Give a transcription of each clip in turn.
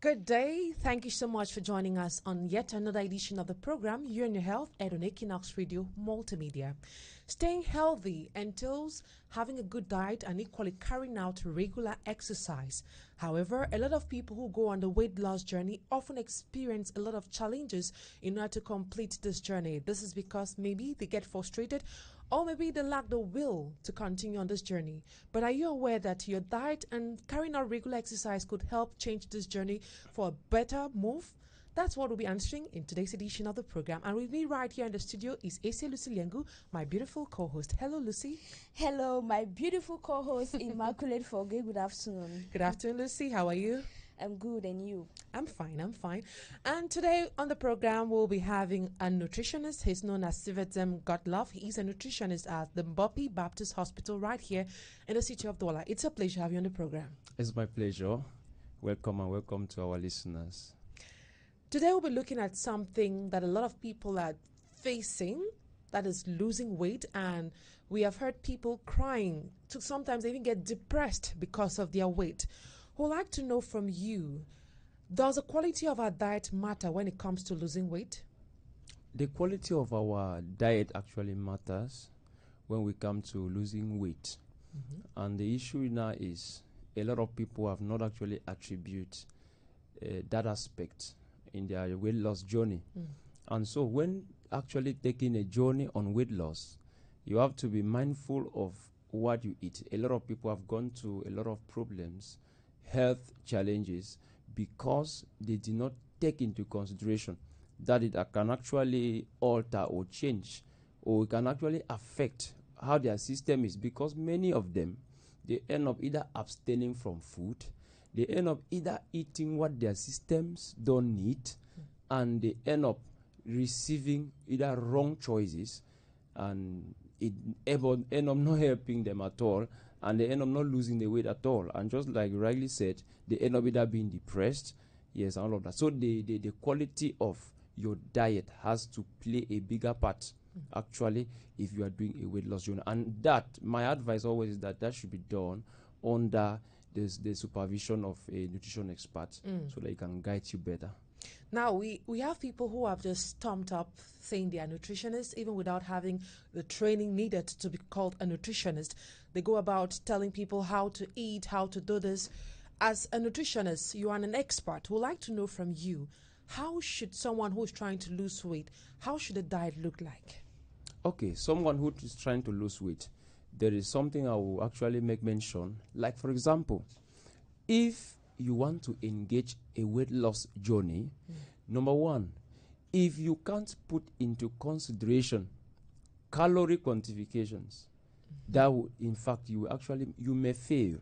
Good day. Thank you so much for joining us on yet another edition of the program, You're in Your Health, on Equinoxe Radio Multimedia. Staying healthy entails having a good diet and equally carrying out regular exercise. However, a lot of people who go on the weight loss journey often experience a lot of challenges in order to complete this journey. This is because maybe they get frustrated or maybe they lack the will to continue on this journey. But are you aware that your diet and carrying out regular exercise could help change this journey for a better move? That's what we'll be answering in today's edition of the program. And with me right here in the studio is Ase Lucy Liengu, my beautiful co-host. Hello, Lucy. Hello, my beautiful co-host, Immaculate Foge. Good afternoon. Good afternoon, Lucy. How are you? I'm good, and you? I'm fine. And today on the program, we'll be having a nutritionist. He's known as Syvedzem Godlove. He's a nutritionist at the Mbopi Baptist Hospital right here in the city of Douala. It's a pleasure to have you on the program. It's my pleasure. Welcome and welcome to our listeners. Today we'll be looking at something that a lot of people are facing, that is losing weight, and we have heard people crying to sometimes even get depressed because of their weight. We'd like to know from you, does the quality of our diet matter when it comes to losing weight? The quality of our diet actually matters when we come to losing weight. And the issue now is a lot of people have not actually attributed that aspect in their weight loss journey. And so when actually taking a journey on weight loss, you have to be mindful of what you eat. A lot of people have gone through a lot of problems, health challenges, because they did not take into consideration that it can actually alter or change, or it can actually affect how their system is, because many of them, they end up either abstaining from food, they end up either eating what their systems don't need, and they end up receiving either wrong choices, and it end up not helping them at all, and they end up not losing the weight at all. And just like you rightly said, they end up either being depressed, yes, and all of that. So the quality of your diet has to play a bigger part, actually, if you are doing a weight loss journey. And that, my advice always is that should be done under the supervision of a nutrition expert, so that it can guide you better. Now, we have people who have just stumped up saying they are nutritionists, even without having the training needed to be called a nutritionist. They go about telling people how to eat, how to do this. As a nutritionist, you are an expert. We'd like to know from you, how should someone who is trying to lose weight, how should a diet look like? Okay, someone who is trying to lose weight, there is something I will actually make mention. Like, for example, if you want to engage a weight loss journey, number one, if you can't put into consideration calorie quantifications, that will, in fact, you may fail.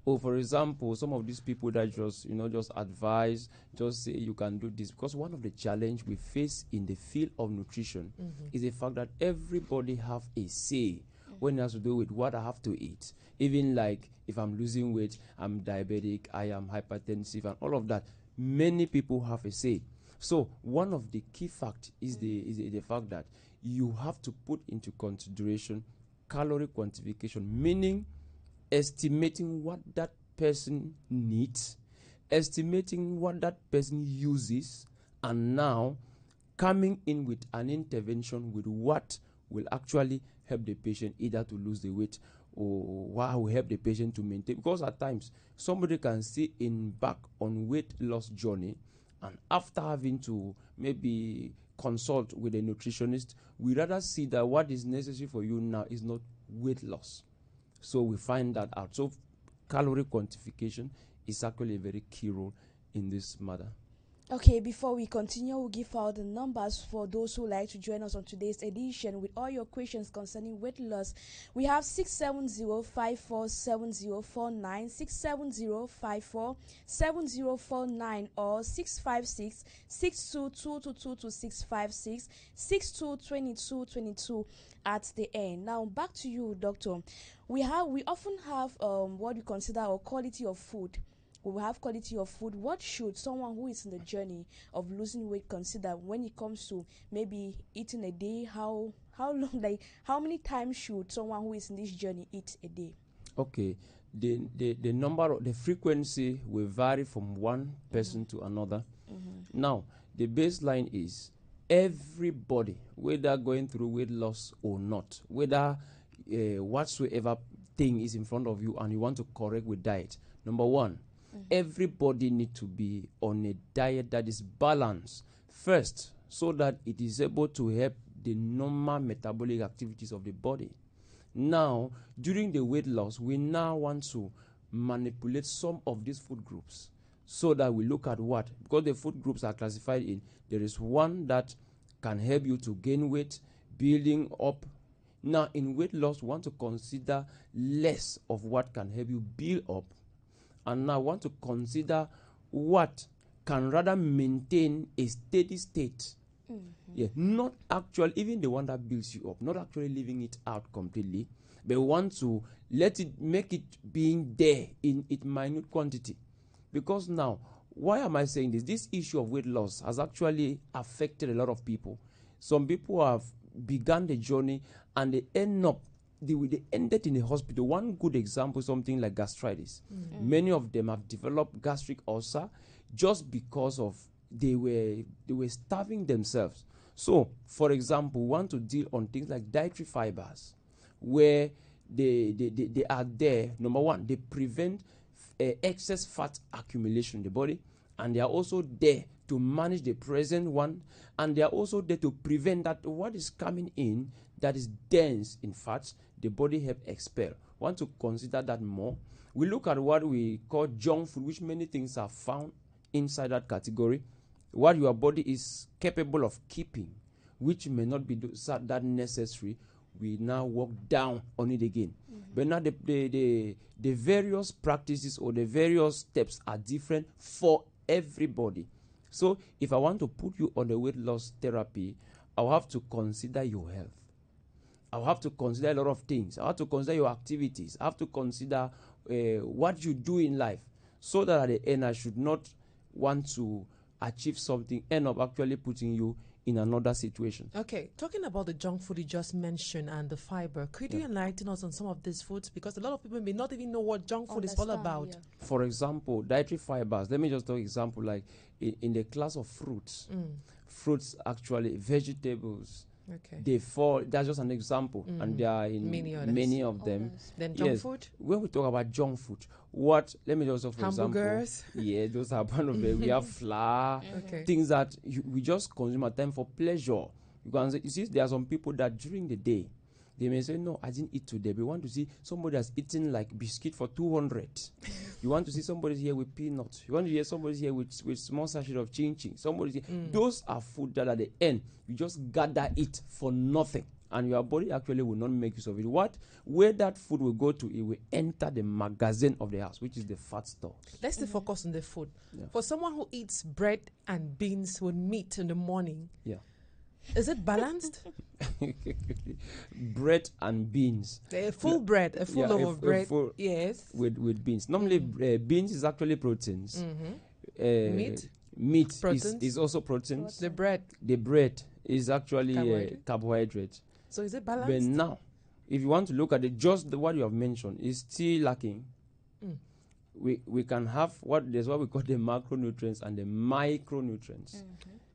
Or, for example, some of these people that just advise, just say you can do this, because one of the challenge we face in the field of nutrition is the fact that everybody have a say when it has to do with what I have to eat. Even like if I'm losing weight, I'm diabetic, I am hypertensive, and all of that. Many people have a say. So one of the key facts is the fact that you have to put into consideration calorie quantification, meaning estimating what that person needs, estimating what that person uses, and now coming in with an intervention with what will actually help the patient either to lose the weight or what will help the patient to maintain. Because at times, somebody can see back on weight loss journey, and after having to maybe consult with a nutritionist, we rather see that what is necessary for you now is not weight loss. So we find that out. So calorie quantification is actually a very key role in this matter. Okay, before we continue, we'll give out the numbers for those who like to join us on today's edition with all your questions concerning weight loss. We have 670-547049, 670-547049, or 656-62222 6522222 at the end. Now back to you, doctor. We often have what we consider our quality of food. We will have quality of food. What should someone who is in the journey of losing weight consider when it comes to maybe eating a day? How long, like how many times should someone who is in this journey eat a day? Okay, the number of the frequency will vary from one person to another. Now, the baseline is everybody, whether going through weight loss or not, whether whatsoever thing is in front of you and you want to correct with diet. Number one, everybody need to be on a diet that is balanced first, so that it is able to help the normal metabolic activities of the body. Now, during the weight loss, we now want to manipulate some of these food groups so that we look at what, because the food groups are classified in, there is one that can help you to gain weight, building up. Now, in weight loss, we want to consider less of what can help you build up, and now want to consider what can rather maintain a steady state. Yeah, not actually, even the one that builds you up, not actually leaving it out completely, but want to let it, make it being there in its minute quantity. Because now, why am I saying this? This issue of weight loss has actually affected a lot of people. Some people have begun the journey and they end up, they ended in a hospital. One good example, something like gastritis. Many of them have developed gastric ulcer just because of they were starving themselves. So, for example, we want to deal on things like dietary fibers, where they are there. Number one, they prevent excess fat accumulation in the body, and they are also there to manage the present one, and they are also there to prevent that what is coming in that is dense in fats, the body help expel. Want to consider that more. We look at what we call junk food, which many things are found inside that category. What your body is capable of keeping, which may not be that necessary, we now work down on it again. But now the various practices or the various steps are different for everybody. So if I want to put you on the weight loss therapy, I'll have to consider your health. I'll have to consider a lot of things. I have to consider your activities. I have to consider what you do in life, so that at the end I should not want to achieve something, end up actually putting you in another situation. Okay, talking about the junk food you just mentioned and the fiber, could you enlighten us on some of these foods? Because a lot of people may not even know what junk food is all about. Yeah. For example, dietary fibers. Let me just take example like in the class of fruits. Fruits, actually, vegetables. Okay. They fall. That's just an example, and there are in many of them. Then junk food. When we talk about junk food, what? Let me just say, for Hamburgers. example, yeah, those are one of them. We have flour, things that we just consume at time for pleasure. You see, there are some people that during the day they may say, "No, I didn't eat today." We want to see somebody that's eating like biscuit for 200. You want to see somebody here with peanuts. You want to hear somebody here with small sachet of chin chin. Somebody, those are food that at the end you just gather it for nothing, and your body actually will not make use of it. Where that food will go to, it will enter the magazine of the house, which is the fat stores. Let's still focus on the food. For someone who eats bread and beans with meat in the morning, is it balanced? Bread and beans. A full bread, a full loaf of bread. Yes. With beans. Normally, beans is actually proteins. Meat is also proteins. The bread is actually carbohydrate. So is it balanced? But now, if you want to look at it, what you have mentioned is still lacking. We can have there's what we call the macronutrients and the micronutrients.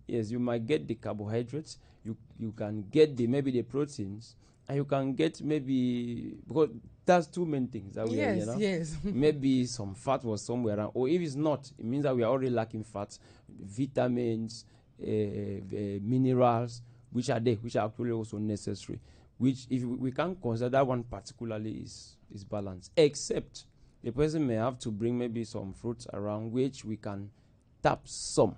Yes, you might get the carbohydrates, you can get maybe the proteins, and you can get maybe, because that's two main things that we are, you know? Yes. Maybe some fat was somewhere around, or if it's not, it means that we are already lacking fats, vitamins, minerals, which are actually also necessary. Which, if we can't consider that one particularly is balanced, except the person may have to bring maybe some fruits around, which we can tap some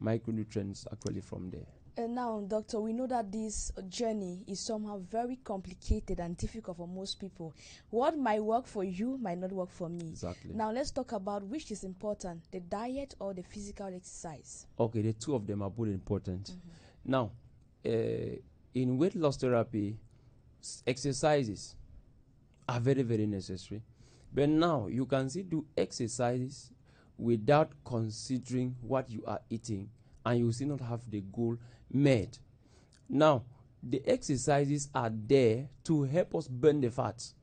micronutrients actually from there. And now, doctor, we know that this journey is somehow very complicated and difficult for most people. What might work for you might not work for me. Exactly. Now, let's talk about which is important, the diet or the physical exercise. Okay, the two of them are both important. Now, in weight loss therapy, exercises are very, very necessary. But now, you can still do exercises without considering what you are eating, and you still not have the goal met. Now, the exercises are there to help us burn the fat.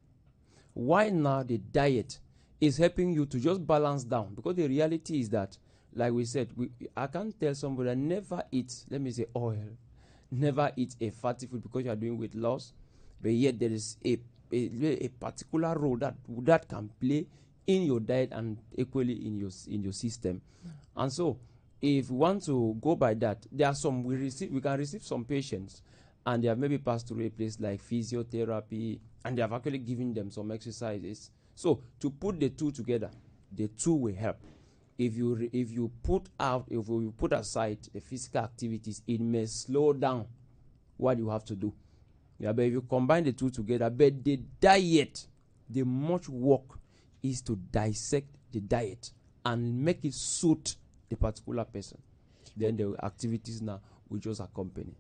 why now the diet is helping you to just balance down. Because the reality is that, like we said, I can't tell somebody that never eat, let me say oil, never eat a fatty food because you are doing weight loss, but yet there is a particular role that can play in your diet and equally in your system. And so if we want to go by that, there are some we can receive some patients and they have maybe passed through a place like physiotherapy and they have actually given them some exercises. So to put the two together, the two will help. If you put aside the physical activities, it may slow down what you have to do. Yeah, but if you combine the two together, but the diet, the much work is to dissect the diet and make it suit the particular person. Then the activities now will just accompany.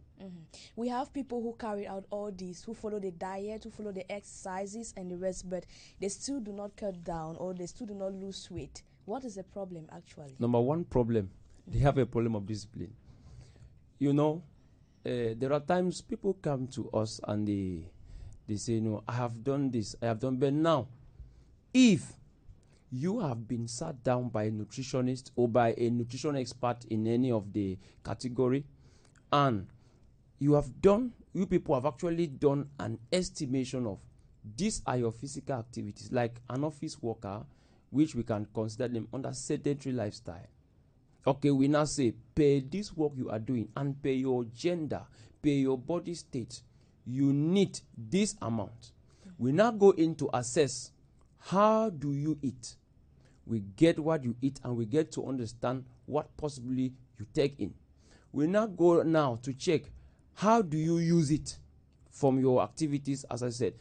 We have people who carry out all these, who follow the diet, who follow the exercises and the rest, but they still do not cut down or they still do not lose weight. What is the problem actually? Number one problem, they have a problem of discipline. You know, there are times people come to us and they say, no, I have done this, I have done, but now, if you have been sat down by a nutritionist or by a nutrition expert in any of the category, and you people have actually done an estimation of these are your physical activities, like an office worker, which we can consider them under sedentary lifestyle. Okay, we now say, pay this work you are doing and pay your gender, pay your body state, you need this amount. We now go in to assess, how do you eat? We get what you eat and we get to understand what possibly you take in. We now go now to check, how do you use it from your activities, as I said.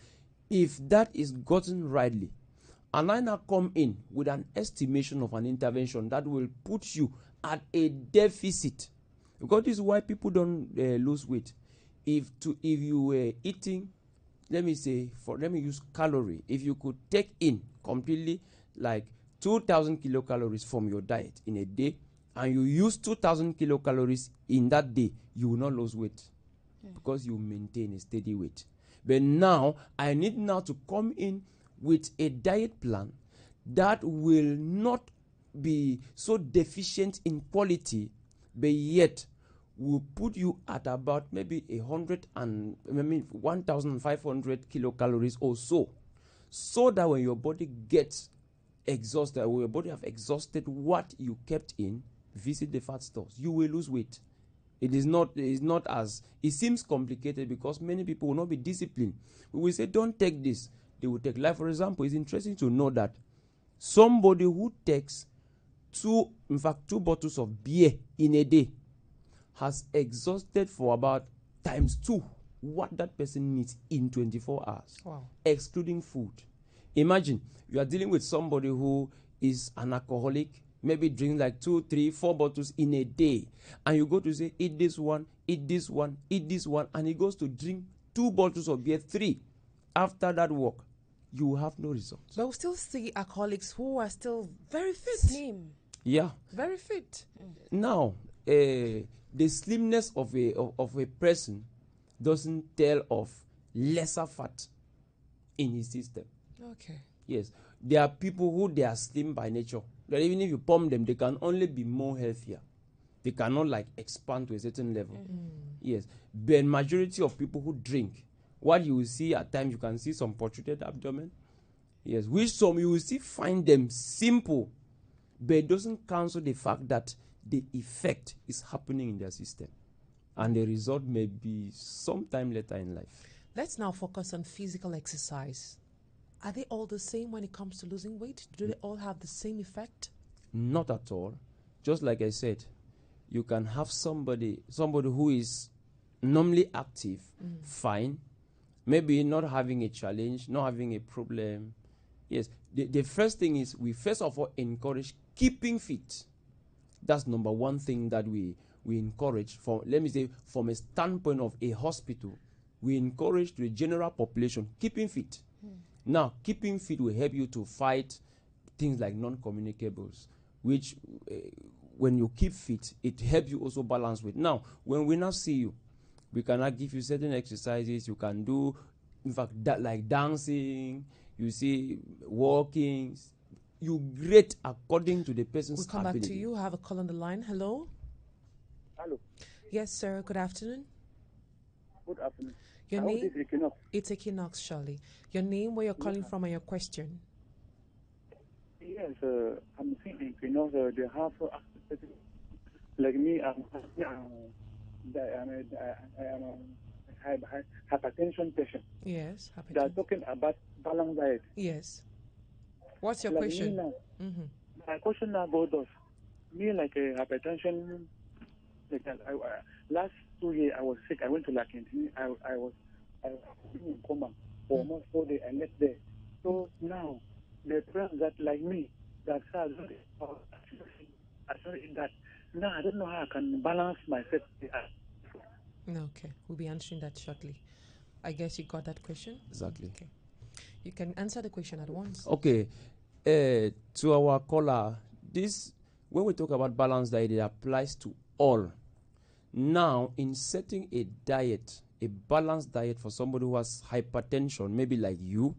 If that is gotten rightly, and I now come in with an estimation of an intervention that will put you at a deficit. Because this is why people don't lose weight. If you were eating, let me use calorie. If you could take in completely like 2,000 kilocalories from your diet in a day, and you use 2,000 kilocalories in that day, you will not lose weight because you maintain a steady weight. But now, I need now to come in with a diet plan that will not be so deficient in quality, but yet will put you at about maybe 1,500 kilocalories or so that when your body gets exhausted, when your body have exhausted what you kept in, visit the fat stores, you will lose weight. It is not as, it seems complicated because many people will not be disciplined. We will say, don't take this. They will take. Like, for example, it's interesting to know that somebody who takes two bottles of beer in a day has exhausted for about times 2 what that person needs in 24 hours, excluding food. Imagine you are dealing with somebody who is an alcoholic, maybe drink like 2, 3, 4 bottles in a day, and you go to say, eat this one, eat this one, eat this one, and he goes to drink 2 bottles of beer, 3. After that work, you have no results. But we still see alcoholics who are still very fit. Slim. Yeah. Very fit. Now, the slimness of a person doesn't tell of lesser fat in his system. Okay. Yes. There are people who they are slim by nature. That even if you pump them, they can only be more healthier. They cannot like expand to a certain level. Yes. But majority of people who drink, what you will see at times, you can see some protruded abdomen. Yes. Which some you will see find them simple, but it doesn't cancel the fact that the effect is happening in their system. And the result may be sometime later in life. Let's now focus on physical exercise. Are they all the same when it comes to losing weight? Do they all have the same effect? Not at all. Just like I said, you can have somebody who is normally active, fine, maybe not having a challenge, not having a problem. Yes, the first thing is we first of all encourage keeping fit. That's number one thing that we encourage. Let me say, from a standpoint of a hospital, we encourage to the general population keeping fit. Now, keeping fit will help you to fight things like non-communicables, which when you keep fit, it helps you also balance weight. Now, when we now see you, we cannot give you certain exercises you can do, in fact, like dancing, you see walking. You grade according to the person's We'll come ability. back to you. I have a call on the line. Hello? Hello. Yes, sir. Good afternoon. Good afternoon. Your I hope name? this is Equinoxe. It's Equinoxe, Charlie. Your name, where you're calling from, and your question. Yes, I'm seeing Equinoxe. They have like me. I'm a hypertension patient. Yes. They are talking about balanced diet. Yes. What's your Like question? me now, Mm-hmm. my question now about us. Me like a hypertension. Like last 2 years I was sick. I went to La Quintine. I was in coma for almost 4 days. I left there. So now the friends that like me that I should eat that. Now I don't know how I can balance myself. Okay. We'll be answering that shortly. I guess you got that question? Exactly. Okay. You can answer the question at once. Okay. To our caller, this when we talk about balanced diet, it applies to all. Now, in setting a diet, a balanced diet for somebody who has hypertension, maybe like you,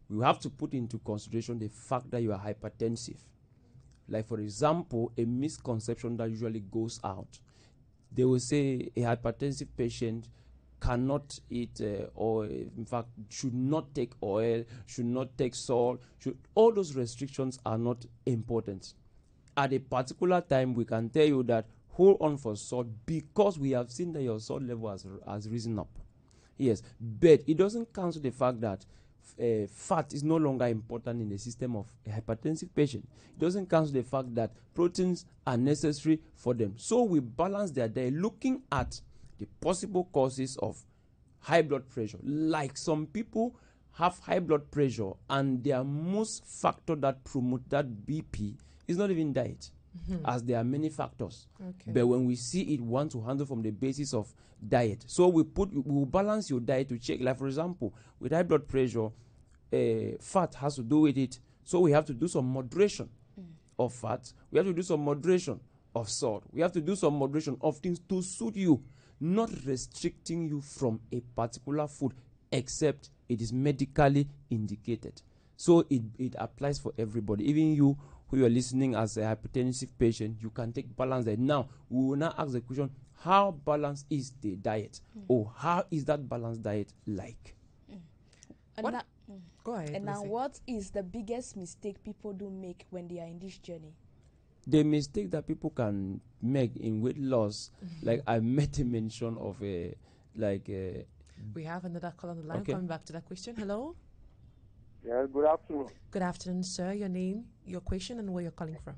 we have to put into consideration the fact that you are hypertensive. Like, for example, a misconception that usually goes out. They will say a hypertensive patient cannot eat oil, in fact, should not take oil, should not take salt. All those restrictions are not important. At a particular time, we can tell you that hold on for salt because we have seen that your salt level has risen up. Yes, but it doesn't cancel the fact that fat is no longer important in the system of a hypertensive patient. It doesn't cancel the fact that proteins are necessary for them. So we balance their diet looking at the possible causes of high blood pressure. Like some people have high blood pressure and their most factor that promote that BP is not even diet, as there are many factors. Okay. But when we see it, we want to handle from the basis of diet. So we will balance your diet to check. Like for example, with high blood pressure, fat has to do with it. So we have to do some moderation of fat. We have to do some moderation of salt. We have to do some moderation of things to suit you, not restricting you from a particular food except it is medically indicated. So it applies for everybody. Even you who are listening as a hypertensive patient, you can take balanced diet. Now, we will now ask the question, how balanced is the diet? Or how is that balanced diet like? What? Go ahead. And now, Lucy. what is the biggest mistake people do make when they are in this journey? The mistake that people can make in weight loss, like I made a mention of we have another call on the line. Okay. Coming back to that question. Hello. Yes, good afternoon. Good afternoon, sir. Your name, your question, and where you're calling from.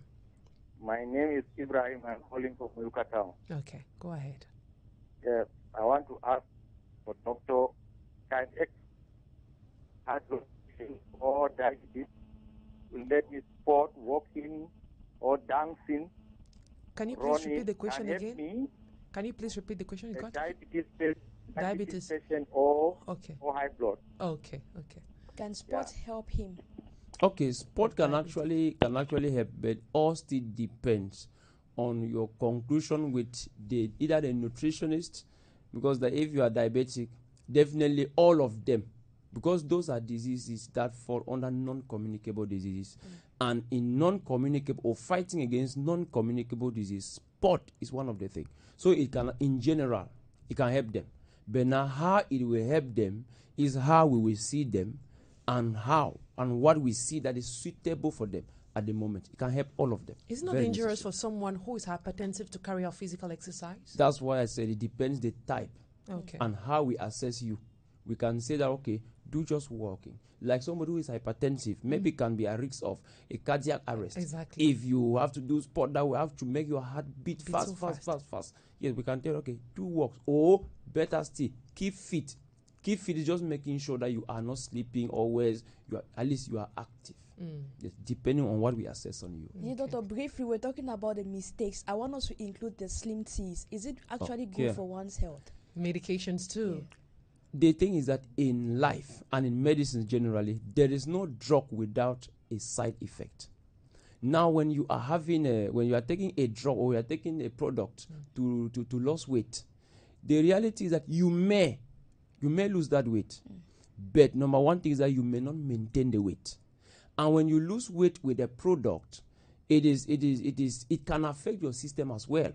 My name is Ibrahim. I'm calling from Yucatan. Okay. Go ahead. Yes, I want to ask for Dr. Can or diabetes will let me sport, walking, or dancing, Can you please running, repeat the question can help again? me, Can you please repeat the question you a got? diabetes patient or Okay. high blood. Okay. Can sports help him? Okay, sport can Diabetes. actually help, but all still depends on your conclusion with either the nutritionist, because if you are diabetic, definitely all of them, because those are diseases that fall under non-communicable diseases, and in non-communicable or fighting against non-communicable disease, sport is one of the things. So it can, in general, it can help them. But now how it will help them is how we will see them and how and what we see that is suitable for them at the moment. It can help all of them. It's not Very dangerous necessary. for someone who is hypertensive to carry out physical exercise? That's why I said it depends the type Okay. and how we assess you. We can say that, okay, do just walking. Like somebody who is hypertensive, maybe can be a risk of a cardiac arrest. Exactly. If you have to do sport that will have to make your heart beat Beat fast. so Yes, we can tell, okay, do walks. Or better still, keep fit. Keep fit is just making sure that you are not sleeping always. At least you are active. Yes, depending on what we assess on you. Yeah, Doctor, briefly, we're talking about the mistakes. I want us to include the slim teas. Is it actually good for one's health? Medications too. The thing is that in life and in medicine generally, there is no drug without a side effect. Now, when you are taking a drug or you are taking a product to lose weight, the reality is that you may lose that weight, But number one thing is that you may not maintain the weight. And when you lose weight with a product, it can affect your system as well,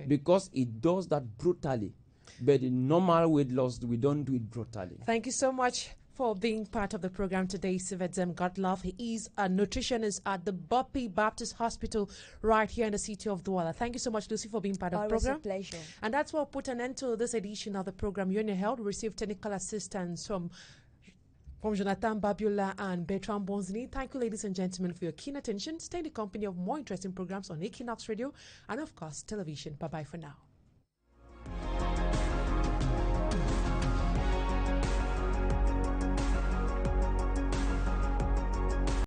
because it does that brutally. But in normal weight loss, we don't do it brutally. Thank you so much for being part of the program today, Syvedzem Godlove. He is a nutritionist at the Buppy Baptist Hospital right here in the city of Douala. Thank you so much, Lucy, for being part of the program. Always a pleasure. And that's what put an end to this edition of the program. You're in your health. We received technical assistance from Jonathan Babiola and Bertrand Bonzini. Thank you, ladies and gentlemen, for your keen attention. Stay in the company of more interesting programs on Equinoxe Radio and, of course, television. Bye-bye for now.